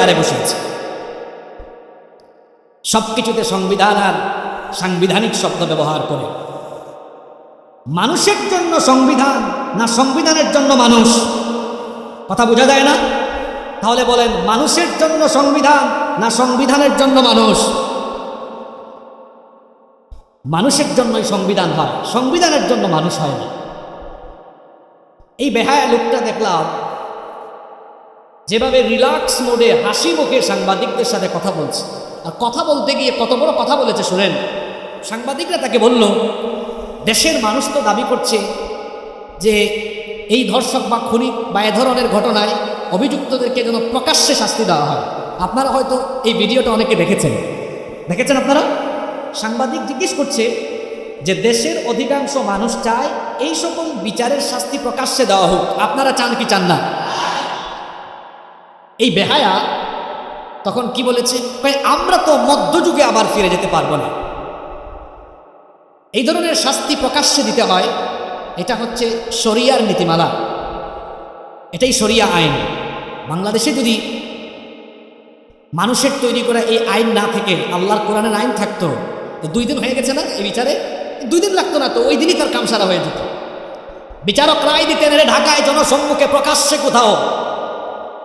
আরে বসে আছে। সবকিছুতে সংবিধান আর সাংবিধানিক শব্দ ব্যবহার করে। মানুষের জন্য সংবিধান না সংবিধানের জন্য মানুষ? কথা বোঝা যায় না? তাহলে বলেন, মানুষের জন্য সংবিধান না সংবিধানের জন্য মানুষ? মানুষের জন্যই সংবিধান হয়, সংবিধানের জন্য মানুষ হয় না। এই বেহায়া লোকটা দেখলাম যেভাবে রিল্যাক্স মোডে হাসি মুখে সাংবাদিকদের সাথে কথা বলছে, আর কথা বলতে গিয়ে কত বড় কথা বলেছে শুনেন। সাংবাদিকরা তাকে বলল, দেশের মানুষ তো দাবি করছে যে এই ধর্ষক বা খুনি বা এ ধরনের ঘটনায় অভিযুক্তদেরকে যেন প্রকাশ্যে শাস্তি দেওয়া হয়। আপনারা হয়তো এই ভিডিওটা অনেকে দেখেছেন আপনারা। সাংবাদিক জিজ্ঞেস করছে যে দেশের অধিকাংশ মানুষ চায় এই সকল বিচারের শাস্তি প্রকাশ্যে দেওয়া হোক, আপনারা চান কি চান না? এই বেহায়া তখন কি বলেছে, আমরা তো মধ্যযুগে আবার ফিরে যেতে পারবো না। এই ধরনের শাস্তি প্রকাশ্যে দিতে হয়, এটা হচ্ছে শরিয়ার নীতিমালা, এটাই শরিয়া আইন। বাংলাদেশে যদি মানুষের তৈরি করা এই আইন না থেকে আল্লাহর কোরআনের আইন থাকতো, তো 2 দিন হয়ে গেছে না এই বিচারে? 2 দিন লাগতো না তো, ওই দিনই তার কাম সারা হয়ে যেত। বিচারক রায় দিতেন, ঢাকায় জনসম্মুখে প্রকাশ্যে কোথাও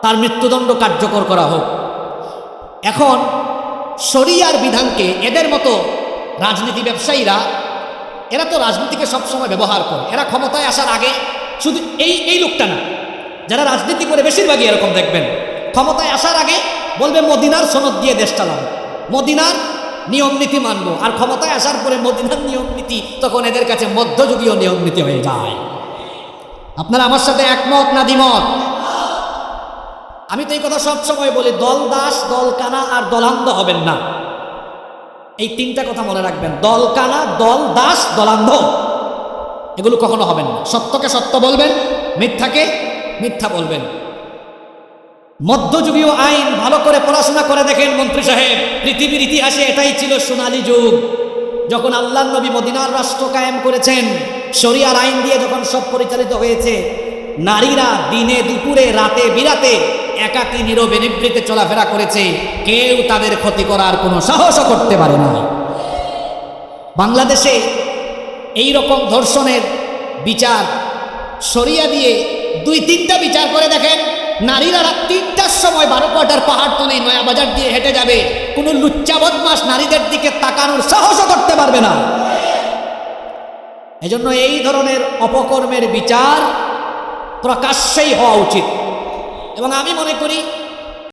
তার মৃত্যুদণ্ড কার্যকর করা হোক। এখন শরিয়ার বিধানকে এদের মতো রাজনীতি ব্যবসায়ীরা, এরা তো রাজনীতিকে সবসময় ব্যবহার করে। এরা ক্ষমতায় আসার আগে, শুধু এই লোকটা না, যারা রাজনীতি করে বেশিরভাগই এরকম দেখবেন, ক্ষমতায় আসার আগে বলবে মদিনার সনদ দিয়ে দেশ চালাবো, মদিনার নিয়ম নীতি মানবো, আর ক্ষমতায় আসার পরে মদিনার নিয়ম নীতি তখন এদের কাছে মধ্যযুগীয় নিয়ম নীতি হয়ে যায়। আপনারা আমার সাথে একমত না দ্বিমত? আমি তো এই কথা সবসময় বলি, দল দাস, দল কানা আর দলান্ধ হবেন না। এই 3টা কথা মনে রাখবেন, দল কানা, দল দাস, দলান্ধ, এগুলো কখনো হবেন না। সত্যকে সত্য বলবেন, মিথ্যাকে মিথ্যা বলবেন। মধ্যযুগীয় আইন ভালো করে পড়াশোনা করে দেখেন মন্ত্রী সাহেব, পৃথিবীর ইতিহাসে এটাই ছিল সোনালী যুগ। যখন আল্লাহর নবী মদিনার রাষ্ট্র কায়েম করেছেন, শরিয়ার আইন দিয়ে যখন সব পরিচালিত হয়েছে, নারীরা দিনে দুপুরে রাতে বিরাতে একাকী নীরবে নিভৃতে চলাফেরা করেছে, কেউ তাদের ক্ষতি করার কোনো সাহসও করতে পারে না। বাংলাদেশে এই রকম ধর্ষণের বিচার শরিয়া দিয়ে 2-3টা বিচার করে দেখেন, নারীরা রাত 3টার সময় 12 কোয়ার্টার পাহাড়তলী নয়াবাজার দিয়ে হেঁটে যাবে, কোনো লুচ্চা বদমাস নারীদের দিকে তাকানোর সাহসও করতে পারবে না। এজন্য এই ধরনের অপকর্মের বিচার প্রকাশ্যেই হওয়া উচিত। এবং আমি মনে করি